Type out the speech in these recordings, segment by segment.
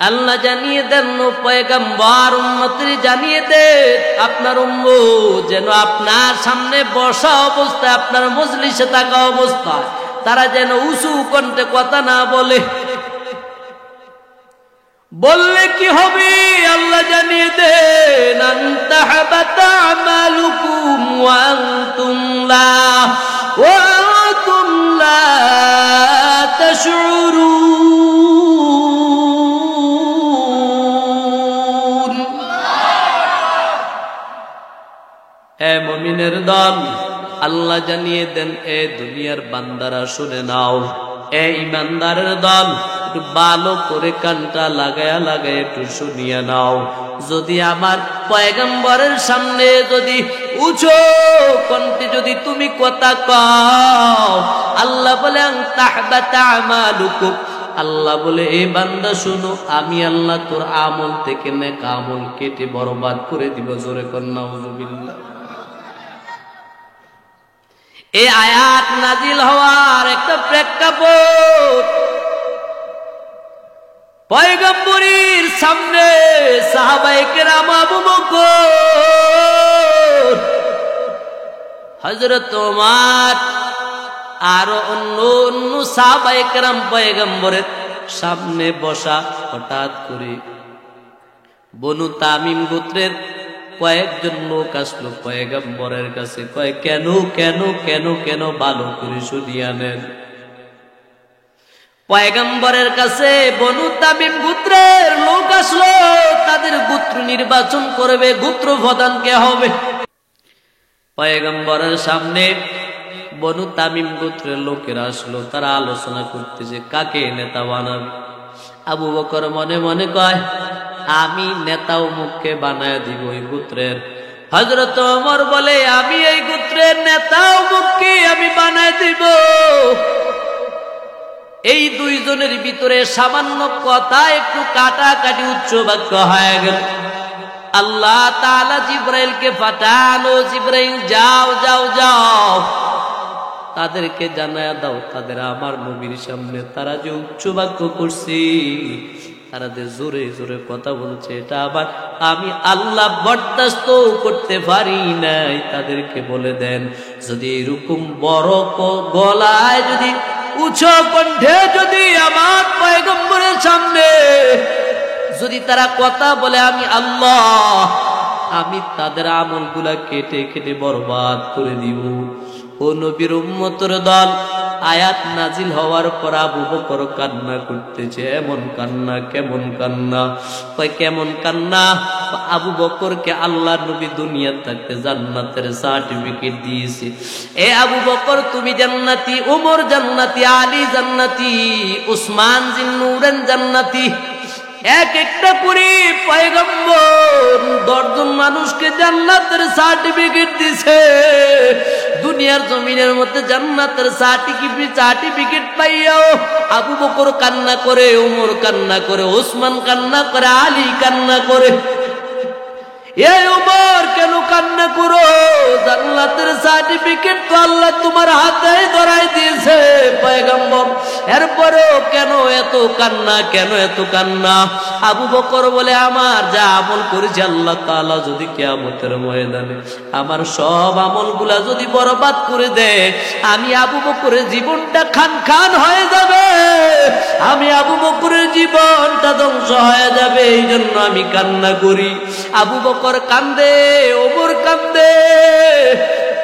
আল্লাহ জানিয়ে দেন পয়গম্বর উম্মতের জানিয়ে দেন আপনার উম্মত যেন আপনার সামনে বসা অবস্থায় আপনার মজলিসে থাকা অবস্থায় তারা যেন উঁচু কণ্ঠে কথা না বলে। বললে কি হবে আল্লাহ জানিয়ে দেন আনতাহাবাতা আমালুকুম ওয়া আনতুম লা তাশউরুন। এ মুমিনের দল আল্লাহ জানিয়ে দেন এ দুনিয়ার বান্দারা শুনে নাও, এ ইমানদারের দল একটু ভালো করে কানটা লাগায়া লাগায় একটু শুনিয়া নাও। যদি আমার পয়গম্বরের সামনে যদি উঁচু কণ্ঠে যদি তুমি কথা কও, আল্লাহ বলে তাহবাতা আমালুকুম, আল্লাহ বলে এই বান্দা শুনো আমি আল্লাহ তোর আমল থেকে নেক আমল কেটে বরবাদ করে দিব। জোরে কর নাউযুবিল্লাহ। এই আয়াত নাজিল হওয়ার একটা প্রেক্ষাপট, পয়গম্বরের সামনে সাহাবায়ে কেরাম আবু বকর, হযরত ওমর আর অন্য সাহাবায়ে কেরাম পয়গম্বরের সামনে বসা। হঠাৎ করে বনু তামিম গোত্রের কয়েকজন লোক আসলো পয়গম্বরের কাছে, কয় কেন কেন কেন কেন ভালো করে শুনিয়া নেন। পয়গম্বরের কাছে বনু তামিম গোত্রের লোক আসলো, তাদের গোত্র নির্বাচন করবে, গোত্র প্রধান কে হবে। পয়গম্বরের সামনে বনু তামিম গোত্রের লোকেরা আসলো, তারা আলোচনা করতেছে কাকে নেতা বানাবে। আবু বকর মনে মনে কয় আমি নেতা অমুককে বানায় দিব ওই গোত্রের। হযরত ওমর বলে আমি এই গোত্রের নেতা অমুককে আমি বানায় দিব। এই দুইজনের ভিতরে সামান্য কথা একটু কাটাকাটি উচ্চ বাক্য হয়ে গেল। আল্লাহ তাআলা জিবরাইলকে পাঠালো, জিবরাইল যাও যাও যাও তাদেরকে জানায়া দাও তাদের আমার নবীর সামনে তারা যে উচ্চ বাক্য করছে, তারা যে জোরে জোরে কথা বলছে, এটা আবার আমি আল্লাহ বরদাস্ত করতে পারি নাই। তাদেরকে বলে দেন যদি এরকম বড় গলায় যদি উচ্চ কণ্ঠে যদি আমার পয়গম্বরের সামনে যদি তারা কথা বলে আমি আল্লাহ, আমি তাদের আমলগুলা কেটে কেটে বরবাদ করে দিব। ও নবীর উম্মতের দল, আয়াত নাজিল হওয়ার পর আবু বকর কান্না করতেছে। এমন কান্না, কেমন কান্না? কয় কেমন কান্না? আবু বকরকে আল্লাহ নবী দুনিয়াতে থাকতে জান্নাতের সার্টিফিকেট দিয়েছে। এ আবু বকর তুমি জান্নাতি, ওমর জান্নাতি, আলী জান্নাতি, উসমান জিন্নুরান জান্নাতি। এক একটা করে পয়গম্বর 10 জন মানুষকে জান্নাতের সার্টিফিকেট দিছে। দুনিয়ার জমিনের মধ্যে জান্নাতের সার্টিফিকেট পাইয়াও আবু বকর কান্না করে, ওমর কান্না করে, ওসমান কান্না করে, আলী কান্না করে। এই ওমর কেন কান্না করো? জান্নাতের সার্টিফিকেট তো আল্লাহ তোমার হাতে ধরাই দিয়েছে পয়গম্বর, এরপরেও কেন এত কান্না, কেন এত কান্না? আবু বকর বলে আমার যা আমল করেছি আল্লাহ তাআলা যদি কিয়ামতের ময়দানে আমার সব আমলগুলা যদি বরবাদ করে দেয়, আমি আবু বকরের জীবনটা খান খান হয়ে যাবে, আমি আবু বকরের জীবনটা ধ্বংস হয়ে যাবে। এই জন্য আমি কান্না করি। আবু বকর কান্দে, ওমর কান্দে।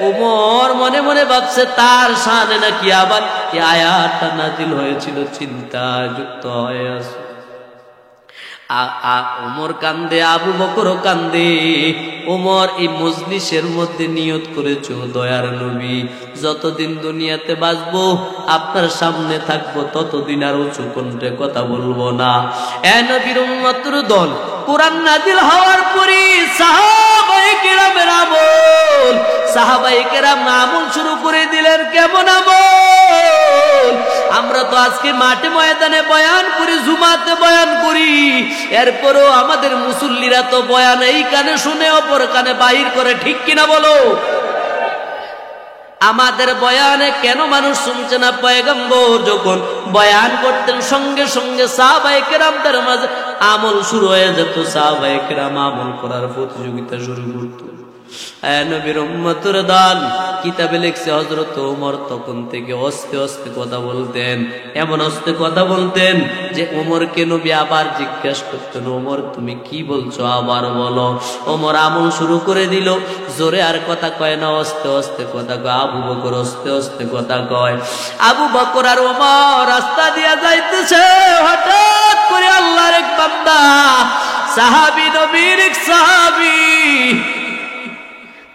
ওমর মনে মনে ভাবছে তার শানে নাকি আবার এই আয়াতটা নাজিল হয়েছিল, চিন্তায় যুক্ত হয়ে আছে। ওমর কান্দে, আবু বকরও কান্দে। ওমর এই মজলিসের মধ্যে নিয়ত করেছো দয়ার নবী যতদিন দুনিয়াতে বাঁচবো আপনার সামনে থাকবো ততদিন আর উঁচু কণ্ঠে কথা বলবো না। এ নবীর উম্মতের দল, কোরআন নাজিল হওয়ার পরে সাহাবায়ে কেরামের আমল, সাহাবায়ে কেরাম আমল শুরু করে দিলেন। কেমন আমল? আমরা তো আজকে মাঠে ময়দানে বয়ান করি, জুমাতে বয়ান করি, এরপরও আমাদের মুসল্লিরা তো বয়ান এই কানে শুনে অপর কানে বাহির করে, ঠিক কিনা বলো? আমাদের বয়ানে কেন মানুষ শুনছে না? পয়গম্বর যখন বয়ান করতেন সঙ্গে সঙ্গে সাহাবায়ে কেরামদের মাঝে আমল শুরু হয়ে যেত, সাহাবায়ে কেরাম আমল করার প্রতিযোগিতা শুরু করত। নবীর উম্মতের দল, কিতাবে লিখছে হযরত ওমর তখন থেকে আস্তে আস্তে কথা বলতেন, এমন আস্তে কথা বলতেন যে ওমরকে নবী আবার জিজ্ঞাসা করতেন, ওমর তুমি কি বলছো, আবার বলো। ওমর আমল শুরু করে দিল, জোরে আর কথা কয় না, আস্তে আস্তে কথা কয়। আবু বকর আস্তে আস্তে কথা কয়। আবু বকর আর ওমর রাস্তা দিয়া যাইতেছে, হঠাৎ করে আল্লাহর এক বান্দা, সাহাবী, নবীর এক সাহাবী,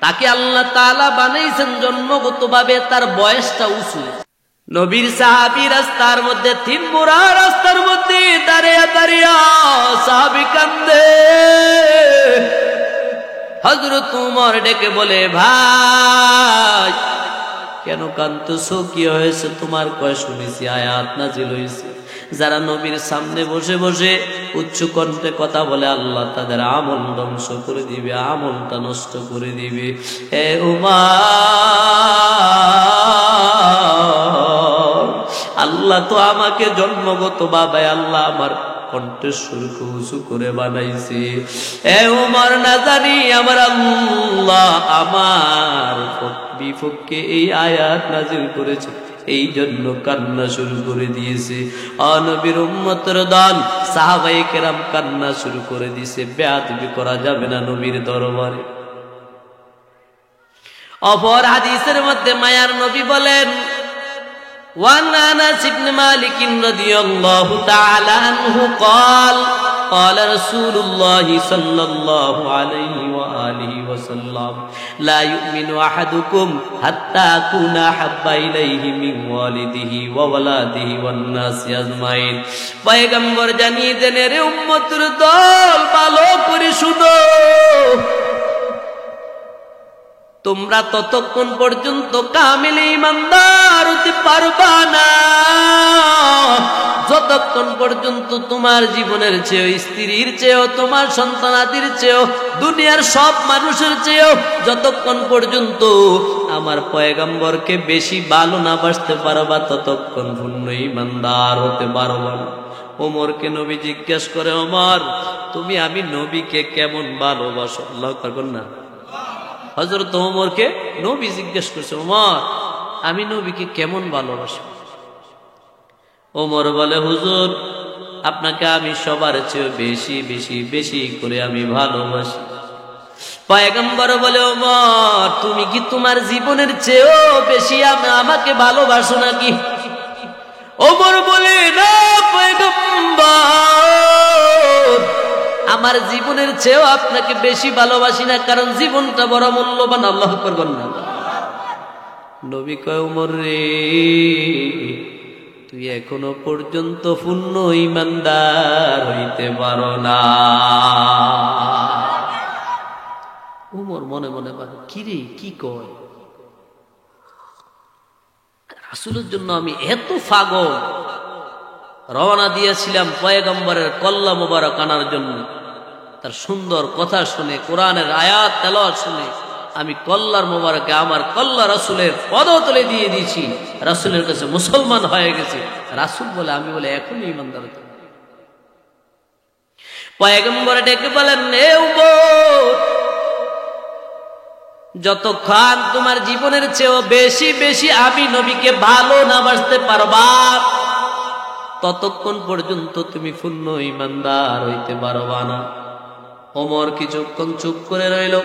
তাকে আল্লাহ তাআলা বানাইছেন জন্মগতভাবে তার বয়সটা উঁচু। নবীর সাহাবী রাস্তার মধ্যে, তিনমুরা রাস্তার মধ্যে দাঁড়িয়ে দাঁড়িয়ে সাহাবী কান্দে। হযরত ওমর ডেকে বলে, ভাই কেন কাঁদতেছো, কি হয়েছে তোমার? কয় শুনেছি আয়াত নাজিল হয়েছে, যারা নবীর সামনে বসে বসে উচ্চ কণ্ঠে কথা বলে আল্লাহ তাদের আমল ধ্বংস করে দিবে, আমলটা নষ্ট করে দিবে। হে উমর, আল্লাহ তো আমাকে জন্মগত বাবায় আল্লাহ আমার কণ্ঠস্বরকে উঁচু করে বানাইছে। হে উমর, না জানি আমার আল্লাহ আমার বিপক্ষে এই আয়াত নাজিল করেছে, এই জন্য কান্না শুরু করে দিয়েছে। নবীর উম্মতের দল, সাহাবায়ে কেরাম কান্না শুরু করে দিয়েছে। বেয়াদবি করা যাবে না নবীর দরবারে। অপর হাদিসের মধ্যে মায়ার নবী বলেন, ওয়ান আনাস ইবনে মালিক রাদিয়াল্লাহু তাআলা আনহু قال قال رسول الله صلى الله عليه وآله وسلم لا يؤمن أحدكم حتى أكون أحب إليه من والده وولده والناس أجمعين। পয়গম্বর জানিয়ে দেন, রে উম্মতের দল, ভালো করে শুনো, তোমরা ততক্ষণ পর্যন্ত কামিল ঈমানদার হতে পারবা না যতক্ষণ পর্যন্ত তোমার জীবনের চেয়েও, স্ত্রীর চেয়েও, তোমার সন্তানাদির চেয়েও, দুনিয়ার সব মানুষের চেয়েও যতক্ষণ পর্যন্ত আমার পয়গম্বরকে বেশি ভালো না বাসতে পারবা, ততক্ষণ পূর্ণ ঈমানদার হতে পারবা না। ওমরকে নবী জিজ্ঞাসা করে, ওমর তুমি আমি নবীকে কেমন ভালোবাসো? আল্লাহু আকবার বল না। হযরত ওমরকে নবী জিজ্ঞেস করছে, ওমর আমি নবীকে কেমন ভালোবাসি? ওমর বলে, হুজুর আপনাকে আমি সবার চেয়ে বেশি বেশি বেশি করে আমি ভালোবাসি। পয়গম্বর বলে, ওমর তুমি কি তোমার জীবনের চেয়েও বেশি আমাকে ভালোবাসো নাকি? ওমর বলে, না পয়গম্বর, আমার জীবনের চেয়েও আপনাকে বেশি ভালোবাসি না, কারণ জীবনটা বড় মূল্যবান। আল্লাহু আকবার বল না। নবী কয়, ওমর রে, তুই এখনো পর্যন্ত পূর্ণ ঈমানদার হইতে পারো না। ওমর মনে মনে ভাবে, কি রে, কি কয়? রাসূলের জন্য আমি এত পাগল। রওনা দিয়েছিলাম পয়গম্বরের কল্লা মোবারক আনার জন্য। তার সুন্দর কথা শুনে, কোরআনের আয়াত তেলাওয়াত শুনে আমি কল্লার মোবারকে আমার কল্লা রাসূলের পদতলে দিয়ে দিয়েছি, রাসূলের কাছে মুসলমান হয়ে গেছি। রাসূল বলে, আমি বলে এখনই ঈমানদার হতে। পয়গম্বর ডেকে বলেন, হে উমর, যতক্ষণ তোমার জীবনের চেয়েও বেশি বেশি আমি নবীকে ভালো না বাসতে পারবা, ততক্ষণ পর্যন্ত তুমি পূর্ণ ঈমানদার হইতে পারবা না। ওমর কিছুক্ষণ চুপ করে রইল।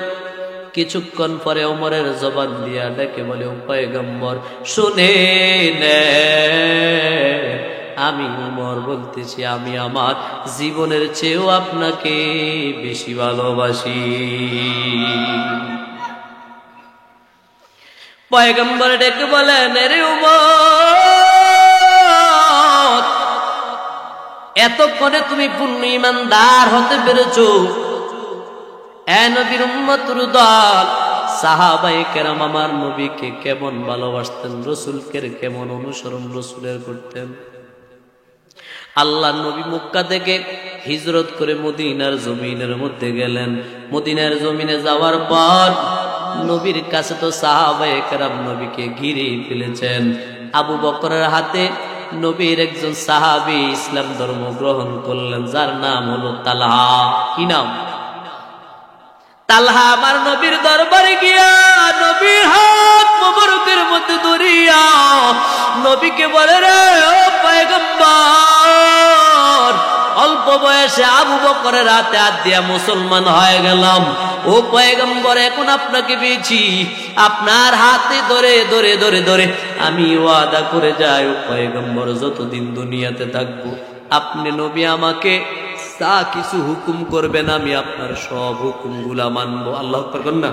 কিছুক্ষণ পরে ওমরের জবান দিয়া ডেকে বলে, পয়গম্বর শুনে নে, আমি ওমর বলতেছি, আমি আমার জীবনের চেয়েও আপনাকে বেশি ভালোবাসি। পয়গম্বর ডেকে বলেন, রে ওমর, এতক্ষণে তুমি পূর্ণ ঈমানদার হতে পেরেছো। এ নবীর উম্মতের দল, সাহাবায়ে কেরাম আমার নবীকে কেমন ভালোবাসতেন, রাসূলকে কেমন অনুসরণ রাসূলের করতেন। আল্লাহ নবী মক্কা থেকে হিজরত করে মদিনার জমিনের মধ্যে গেলেন। মদিনার জমিনে যাওয়ার পর নবীর কাছে তো সাহাবায়ে কেরাম নবীকে ঘিরে ফেলেছেন। আবু বকরের হাতে নবীর একজন সাহাবী ইসলাম ধর্ম গ্রহণ করলেন, যার নাম হলো তালহা। কি নাম? তালহা আমার নবীর দরবারে গিয়া নবীর হাত মোবারকের মধ্যে ধরিয়া নবীকে বলে, রে ও পয়গম্বর, অল্প বয়সে আবু বকরের হাতে হাত দিয়া মুসলমান হয়ে গেলাম। ও পয়গম্বর, এখন আপনাকে পেয়েছি, আপনার হাতে ধরে ধরে ধরে ধরে আমি ওয়াদা করে যাই, ও পয়গম্বর, যতদিন দুনিয়াতে থাকবো আপনি নবী আমাকে যা কিছু হুকুম করবেন আমি আপনার সব হুকুম গুলা মানবো। আল্লাহ আকবার বলেন না?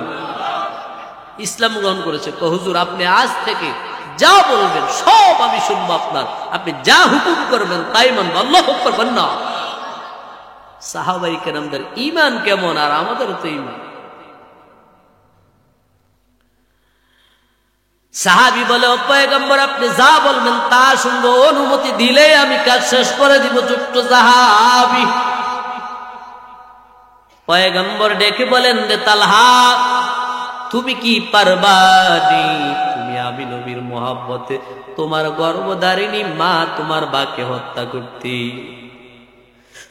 ইসলাম গ্রহণ করেছে। হুজুর, আপনি আজ থেকে যা বলবেন সব আমি শুনবো আপনার, আপনি যা হুকুম করবেন তাই মানবো। আল্লাহ আকবার বলেন না? সাহাবায়ে কেরামদের ঈমান কেমন, আর আমাদের তো ঈমান। সাহাবী বলে, ও পয়গম্বর, আপনি যা বলবেন তা শুনবো, অনুমতি দিলেই আমি কাজ শেষ করে দিব। ছোট্ট সাহাবী পয়গম্বর ডেকে বলেন, রে তালহা, তুমি কি পারবানি? তুমি আমি নবীর মোহাব্বতে তোমার গর্ভধারিণী মা তোমার বাকে হত্যা করতে?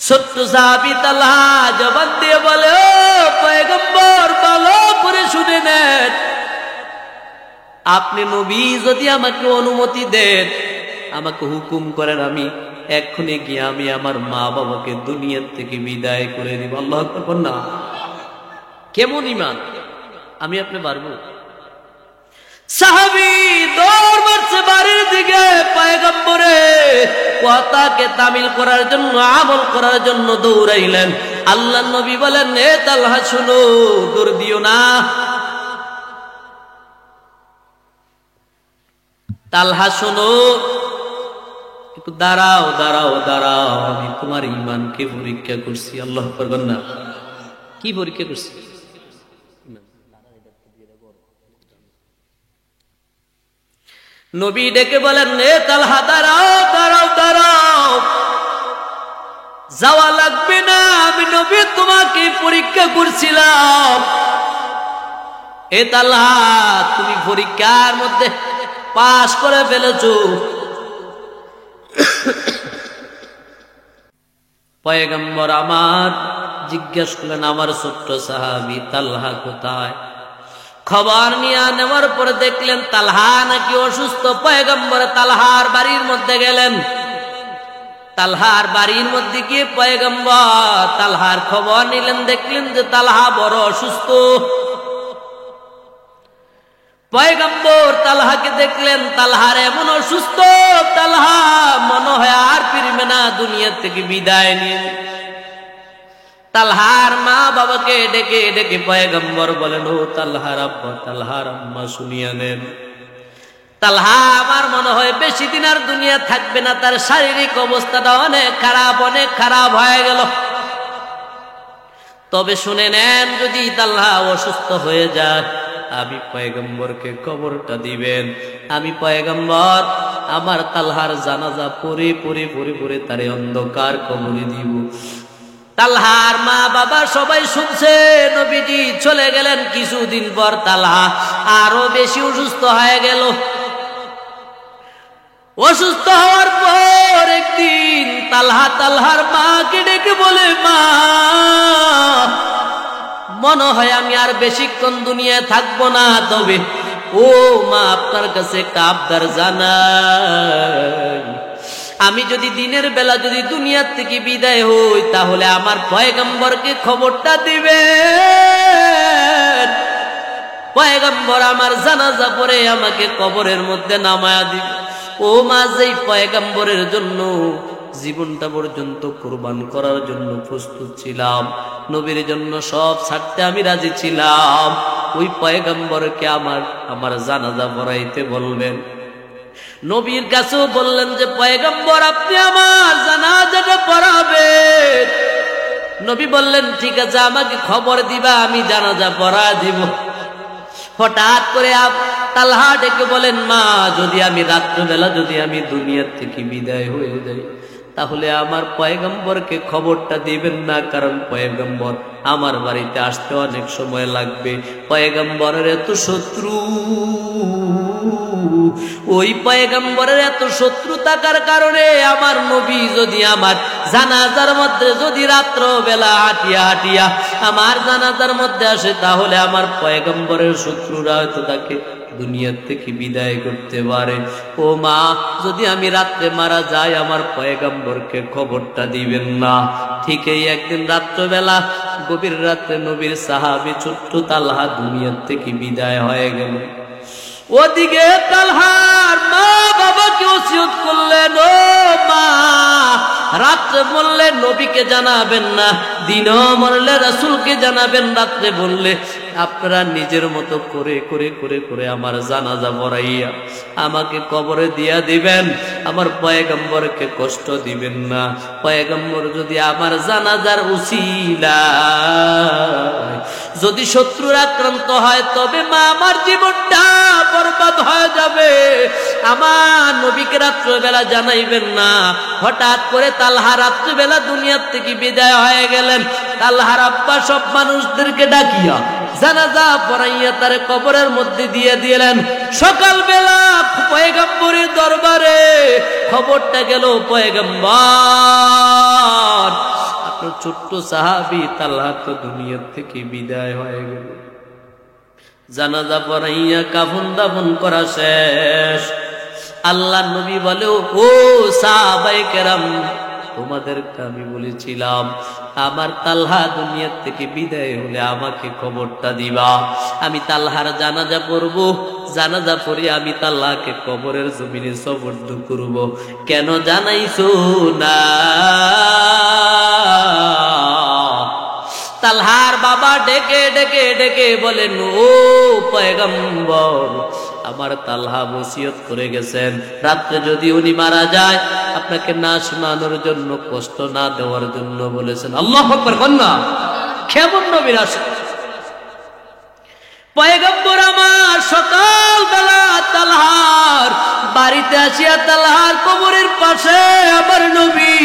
ছোট্ট সাহাবী তালহা জবাব দিয়ে বলে, ও পয়গম্বর, ভালো করে শুনে নেন, আপনি নবী যদি আমাকে অনুমতি দেন, আমাকে হুকুম করেন, আমি এক্ষুনি গিয়ে আমি আমার মা বাবাকে দুনিয়ার থেকে বিদায় করে দিব। আল্লাহু আকবার না? কেমন ঈমান! আমি আপনি পারবো? সাহাবী দৌড় মারছে বাড়ির দিকে, পয়গম্বরে কথাকে তামিল করার জন্য, আমল করার জন্য দৌড়াইলেন। আল্লাহর নবী বলেন, এ তালহা শুনো, দৌড় দিও না। তালহা শোনো, একটু দাঁড়াও দাঁড়াও দাঁড়াও, আমি তোমার ঈমানকে পরীক্ষা করছি। আল্লাহ আকবার বলেন না? কি পরীক্ষা করছি? নবী ডেকে বলেন, এ তালহা দাঁড়াও দাঁড়াও দাঁড়াও, যাওয়া লাগবে না, আমি নবী তোমাকে পরীক্ষা করছিলাম। এ তালহা, তুমি পরীক্ষার মধ্যে পাস করে ফেলেছো। পয়গম্বর আমার জিজ্ঞেস করলেন, আমার ছোট্ট সাহাবী তালহা কোথায়? খবর নিয়ে নেওয়ার পরে দেখলেন তালহা নাকি অসুস্থ। পয়গম্বর তালহার বাড়ির মধ্যে গেলেন। তালহার বাড়ির মধ্যে গিয়ে পয়গম্বর তালহার খবর নিলেন, দেখলেন যে তালহা বড় অসুস্থ। পয়গম্বর তালহাকে দেখলেন, তালহার এমন অসুস্থ, তালহা মনে হয় আর ফিরবে না, দুনিয়া থেকে বিদায় নিয়ে। তালহার মা বাবাকে ডেকে ডেকে পয়গম্বর বলেন, ও তালহার আব্বা, তালহার আম্মা, শুনিয়া নেন, তালহা আমার মনে হয় বেশি দিন আর দুনিয়া থাকবে না, তার শারীরিক অবস্থাটা অনেক খারাপ হয়ে গেল। তবে শুনে নেন, যদি তালহা অসুস্থ হয়ে যায়, আমি পয়গম্বরকে কবরটা দিবেন। আমি পয়গম্বর আমার তালহার জানাজা পড়ে পড়ে পড়ে পড়ে তারে অন্ধকার কবরে দিব। তালহার মা বাবা সবাই শুনছে। নবীজি চলে গেলেন। কিছুদিন পর তালহা আরো বেশি অসুস্থ হয়ে গেল। অসুস্থ হওয়ার পর একদিন তালহা তালহার মাকে ডেকে বলে, মা, মনে হয় আমি আর বেশিক্ষণ দুনিয়ায় থাকবো না, তবে ও মা, আপনার কাছে একটা আবদার জানাই, আমি যদি দিনের বেলা যদি দুনিয়ার থেকে বিদায় হই, তাহলে আমার পয়গম্বরকে খবরটা দিবেন। পয়গম্বর আমার জানাজা পড়ে আমাকে কবরের মধ্যে নামায়া দিবে। ও মা, যেই পয়গম্বরের জন্য জীবনটা পর্যন্ত কুরবান করার জন্য প্রস্তুত ছিলাম, নবীর জন্য সব ছাড়তে আমি রাজি ছিলাম, ওই পয়গম্বরকে আমার জানাজা পড়াইতে বলবেন। নবীর কাছেও বললেন যে, পয়গম্বর আপনি আমার জানাজাটা পড়াবেন। নবী বললেন, ঠিক আছে, আমাকে খবর দিবা, আমি জানাজা পড়া দিব। হঠাৎ করে তালহা ডেকে বলেন, মা, যদি আমি রাত্রবেলা যদি আমি দুনিয়ার থেকে বিদায় হয়ে যাই, তাহলে আমার পয়গম্বরকে খবরটা দিবেন না, কারণ পয়গম্বর আমার বাড়িতে আসতে অনেক সময় লাগবে। পয়গম্বরের এত শত্রু, ওই পয়গম্বরের এত শত্রু থাকার কারণে আমার নবী যদি আমার জানাজার মধ্যে যদি রাত্র বেলা হাঁটিয়া হাঁটিয়া আমার জানাজার মধ্যে আসে, তাহলে আমার পয়গম্বরের শত্রুরা হয়তো তাকে দুনিয়ার থেকে বিদায় করতে পারে। ও মা, যদি আমি রাত্রে মারা যাই আমার পয়গম্বরকে খবরটা দিবেন না। ঠিক এই একদিন রাত্রবেলা গভীর রাত্রে নবীর সাহাবী ছোট্ট তালহা দুনিয়ার থেকে বিদায় হয়ে গেল। ওদিকে তালহার মা বাবাকে ওসিয়ত করলেন, ও মা, রাত্রে বললে নবীকে জানাবেন না, দিনও মরলে রাসূলকে জানাবেন, রাত্রে বললে আপনারা নিজের মতো করে করে করে করে আমার জানাজা পড়াইয়া আমাকে কবরে দিয়া দিবেন, আমার পয়গম্বরকে কষ্ট দিবেন না। পয়গম্বর যদি আমার জানাজার উসিলায় যদি শত্রুর আক্রান্ত হয়, তবে মা আমার জীবনটা বরবাদ হয়ে যাবে। আমার নবীকে রাত্রবেলা জানাইবেন না। হঠাৎ করে তালহা রাত্রবেলা দুনিয়ার থেকে বিদায় হয়ে গেলেন। তালহার আব্বা সব মানুষদেরকে ডাকিয়া জানাজা পড়াইয়া তার কবরের মধ্যে দিয়ে দিলেন। সকালবেলা পয়গম্বরের দরবারে খবরটা গেল, পয়গম্বর আপনার ছোট্ট সাহাবী তালহা তো দুনিয়ার থেকে বিদায় হয়ে গেল। জানাজা পড়াইয়া কাফন দাফন করা শেষ। আল্লাহ নবী বলে, ও সাহাবায়ে কেরাম, তোমাদেরকে আমি বলেছিলাম আমার তালহা দুনিয়ার থেকে বিদায় হলে আমাকে খবরটা দিবা। আমি তালহার জানাজা পড়ব, জানাজা পড়ে আমি তালহাকে কবরের জমিনে সবর্দ করব। কেন জানাইছো না? তালহার বাবা ডেকে ডেকে ডেকে বলেন, ও পয়গম্বর, আমার তালহা ওসিয়ত করে গেছেন রাত্রে যদি উনি মারা যায় আপনাকে না শোনানোর জন্য, কষ্ট না দেওয়ার জন্য বলেছেন। আল্লাহু আকবার কন্যা, কেমন নবীর আশিক। পয়গম্বর আমার সকালবেলা তালহার বাড়িতে আসিয়া তালহার কবরের পাশে আমার নবী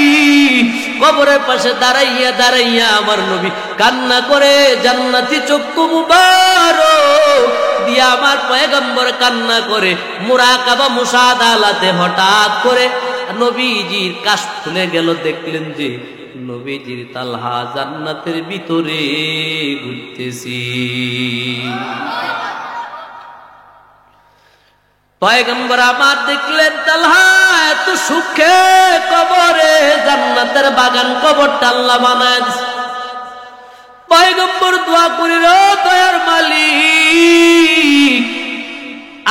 কবরের পাশে দাঁড়াইয়া দাঁড়াইয়া আমার নবী কান্না করে জান্নাতি চক্ষু মুবারক দিয়া আমার পয়গম্বর কান্না করে মুরাকাবা মুশাহাদাতে হঠাৎ করে নবীজির কাশ খুলে গেল। দেখলেন যে নবীজির তালহা জান্নাতের ভিতরে ঘুরতেছি। পয়গম্বর আমার দেখলেন তালহা এত সুখে কবরে, জান্নাতের বাগান কবরটা আল্লাহ বানায় দিয়েছে। পয়গম্বর দোয়া করি, রে দয়ার মালিক,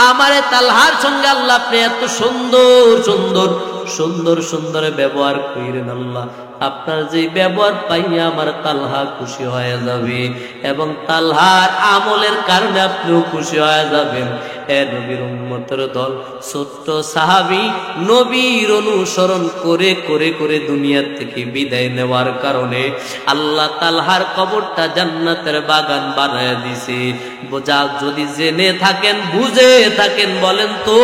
আমারে তালহার সঙ্গে আল্লাহ আপনি এত সুন্দর সুন্দর সুন্দর সুন্দর ব্যবহার করেন। আল্লাহ আপনার যে ব্যবহার পাইয়া আমার তালহা খুশি হয়ে যাবে এবং তালহার আমলের কারণে আপনিও খুশি হয়ে যাবেন। এ নবীর উম্মতের দল, ছোট্ট সাহাবী নবীর অনুসরণ করে করে করে দুনিয়ার থেকে বিদায় নেওয়ার কারণে আল্লাহ তালহার কবরটা জান্নাতের বাগান বানায় দিছে। বোঝা, যদি জেনে থাকেন বুঝে থাকেন বলেন তো,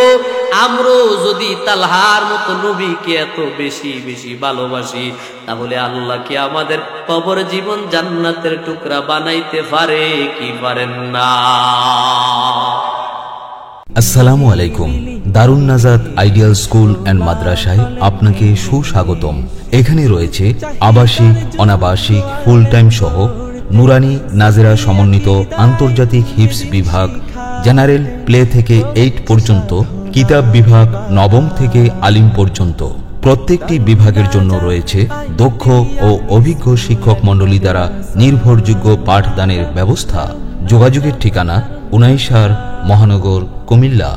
আমরাও যদি তালহার মতো নবীকে এত বেশি বেশি ভালোবাসি, তাহলে আল্লাহ কি আমাদের কবর জীবন জান্নাতের টুকরা বানাইতে পারে কি পারেন না? আসসালামু আলাইকুম। দারুন নাজাত আইডিয়াল স্কুল অ্যান্ড মাদ্রাসায় আপনাকে সুস্বাগতম। এখানে রয়েছে আবাসিক, অনাবাসিক, ফুল টাইম সহ নুরানি নাজেরা সমন্বিত আন্তর্জাতিক হিফজ বিভাগ, জেনারেল প্লে থেকে 8 পর্যন্ত, কিতাব বিভাগ নবম থেকে আলিম পর্যন্ত। প্রত্যেকটি বিভাগের জন্য রয়েছে দক্ষ ও অভিজ্ঞ শিক্ষক মণ্ডলী দ্বারা নির্ভরযোগ্য পাঠদানের ব্যবস্থা। যোগাযোগের ঠিকানা 19 মহানগর, কুমিল্লা।